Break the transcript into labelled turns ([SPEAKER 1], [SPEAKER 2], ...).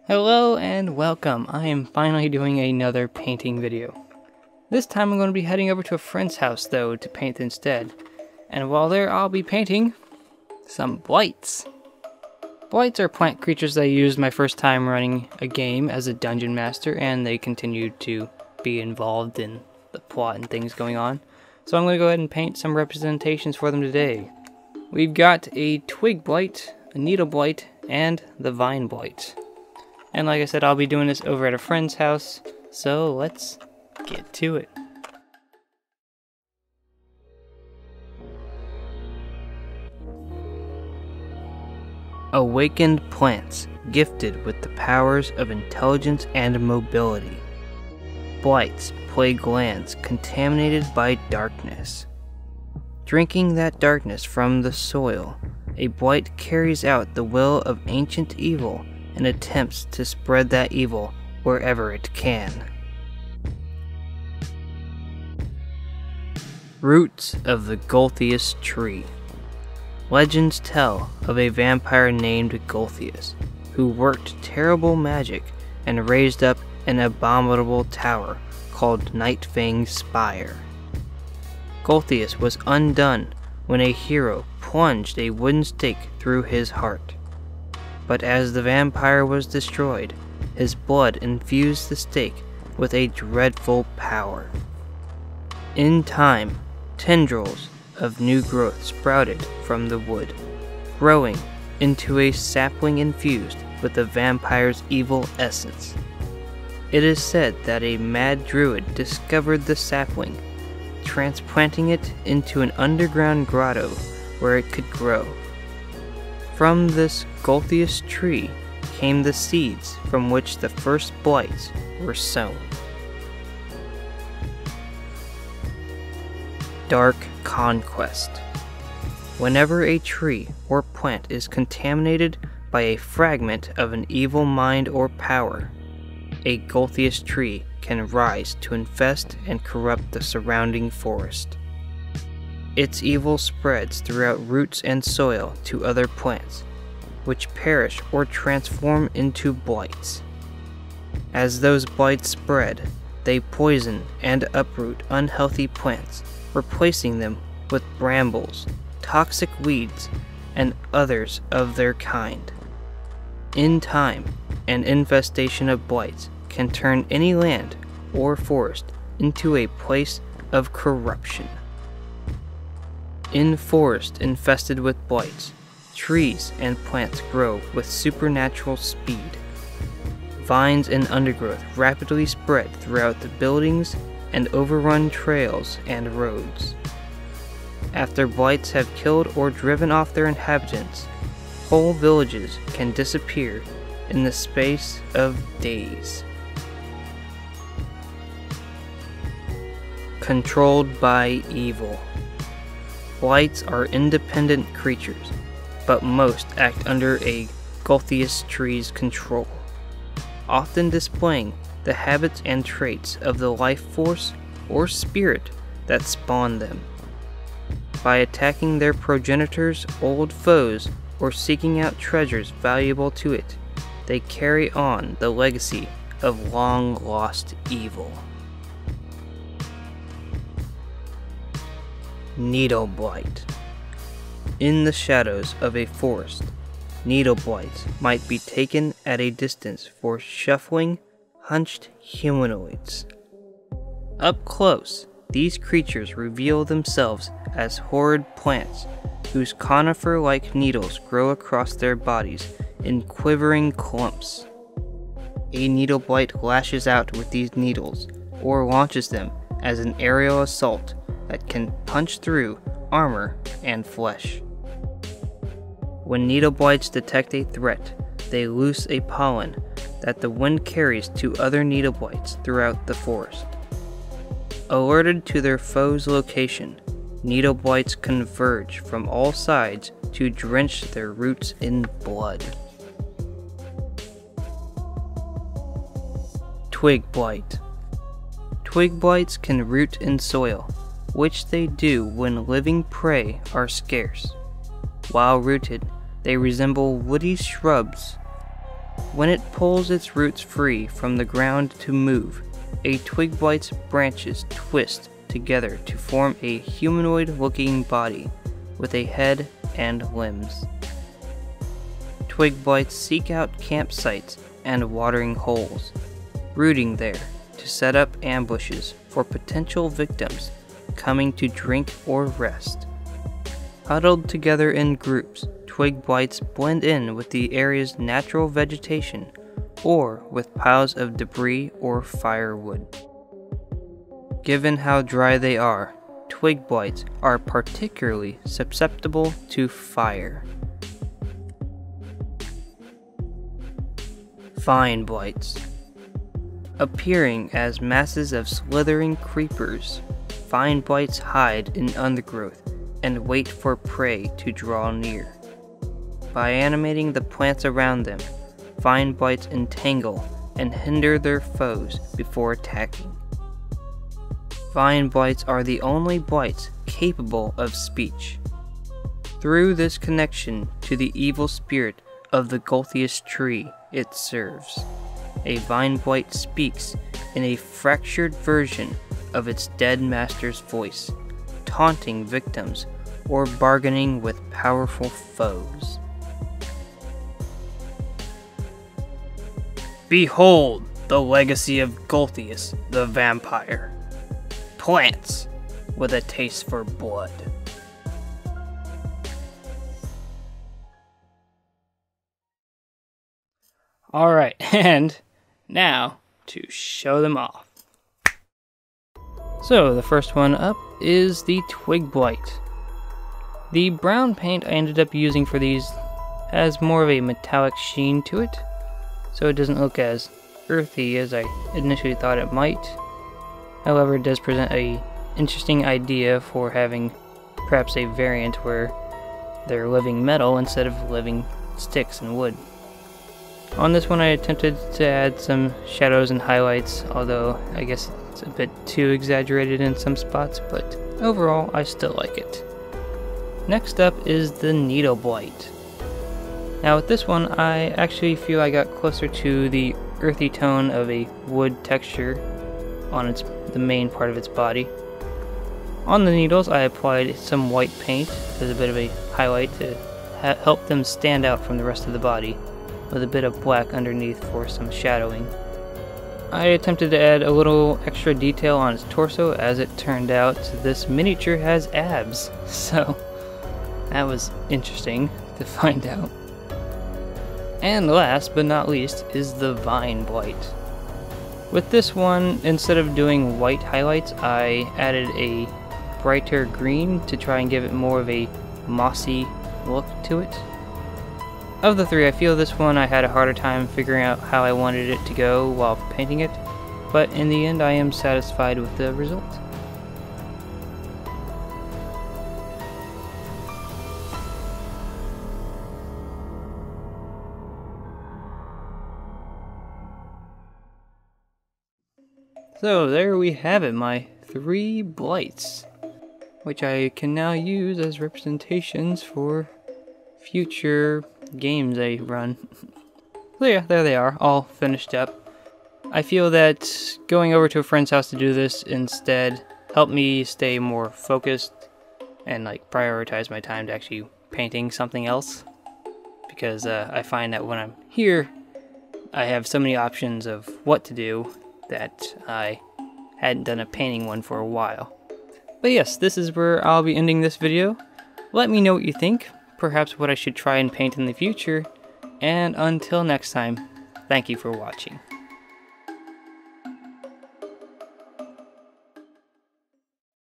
[SPEAKER 1] Hello and welcome. I am finally doing another painting video. This time I'm going to be heading over to a friend's house though to paint instead. And while there I'll be painting some blights. Blights are plant creatures that I used my first time running a game as a dungeon master, and they continued to be involved in the plot and things going on. So I'm going to go ahead and paint some representations for them today. We've got a twig blight, a needle blight, and the vine blight. And like I said, I'll be doing this over at a friend's house, so let's get to it. Awakened plants, gifted with the powers of intelligence and mobility. Blights plague lands contaminated by darkness. Drinking that darkness from the soil, a blight carries out the will of ancient evil and attempts to spread that evil wherever it can. Roots of the Golthius Tree. Legends tell of a vampire named Golthius, who worked terrible magic and raised up an abominable tower called Nightfang's Spire. Golthius was undone when a hero plunged a wooden stake through his heart. But as the vampire was destroyed, his blood infused the stake with a dreadful power. In time, tendrils of new growth sprouted from the wood, growing into a sapling infused with the vampire's evil essence. It is said that a mad druid discovered the sapling, transplanting it into an underground grotto where it could grow. From this Golthius tree came the seeds from which the first blights were sown. Dark Conquest. Whenever a tree or plant is contaminated by a fragment of an evil mind or power, a Golthius tree can rise to infest and corrupt the surrounding forest. Its evil spreads throughout roots and soil to other plants, which perish or transform into blights. As those blights spread, they poison and uproot unhealthy plants, replacing them with brambles, toxic weeds, and others of their kind. In time, an infestation of blights can turn any land or forest into a place of corruption. In forest infested with blights, trees and plants grow with supernatural speed. Vines and undergrowth rapidly spread throughout the buildings and overrun trails and roads. After blights have killed or driven off their inhabitants, whole villages can disappear in the space of days. Controlled by evil. Blights are independent creatures, but most act under a Golthius tree's control, often displaying the habits and traits of the life force or spirit that spawned them. By attacking their progenitor's old foes or seeking out treasures valuable to it, they carry on the legacy of long-lost evil. Needle blight. In the shadows of a forest, needle blights might be taken at a distance for shuffling, hunched humanoids. Up close, these creatures reveal themselves as horrid plants whose conifer-like needles grow across their bodies in quivering clumps. A needle blight lashes out with these needles or launches them as an aerial assault that can punch through armor and flesh. When needle blights detect a threat, they loose a pollen that the wind carries to other needle blights throughout the forest. Alerted to their foe's location, needle blights converge from all sides to drench their roots in blood. Twig blight. Twig blights can root in soil, which they do when living prey are scarce. While rooted, they resemble woody shrubs. When it pulls its roots free from the ground to move, a twig blight's branches twist together to form a humanoid-looking body with a head and limbs. Twig blights seek out campsites and watering holes, rooting there to set up ambushes for potential victims coming to drink or rest. Huddled together in groups, twig blights blend in with the area's natural vegetation or with piles of debris or firewood. Given how dry they are, twig blights are particularly susceptible to fire. Vine blights. Appearing as masses of slithering creepers, vine blights hide in undergrowth and wait for prey to draw near. By animating the plants around them, vine blights entangle and hinder their foes before attacking. Vine blights are the only blights capable of speech. Through this connection to the evil spirit of the Gulthiest tree it serves, a vine blight speaks in a fractured version of its dead master's voice, taunting victims or bargaining with powerful foes. Behold the legacy of Gulthiest the vampire. Plants with a taste for blood. Alright, and now to show them off. So the first one up is the Twig Blight. The brown paint I ended up using for these has more of a metallic sheen to it, so it doesn't look as earthy as I initially thought it might. However, it does present a interesting idea for having perhaps a variant where they're living metal instead of living sticks and wood. On this one I attempted to add some shadows and highlights, although I guess it's a bit too exaggerated in some spots, but overall I still like it. Next up is the Needle Blight. Now with this one I actually feel I got closer to the earthy tone of a wood texture on the main part of its body. On the needles I applied some white paint as a bit of a highlight to help them stand out from the rest of the body, with a bit of black underneath for some shadowing. I attempted to add a little extra detail on its torso. As it turned out, this miniature has abs, so that was interesting to find out. And last but not least is the Vine Blight. With this one, instead of doing white highlights, I added a brighter green to try and give it more of a mossy look to it. Of the three, I feel this one I had a harder time figuring out how I wanted it to go while painting it, but in the end I am satisfied with the result. So there we have it, my 3 blights, which I can now use as representations for future games I run. So yeah, there they are, all finished up. I feel that going over to a friend's house to do this instead helped me stay more focused and like prioritize my time to actually painting something else, because I find that when I'm here I have so many options of what to do that I hadn't done a painting one for a while. But yes, this is where I'll be ending this video. Let me know what you think, perhaps what I should try and paint in the future, and until next time, thank you for watching.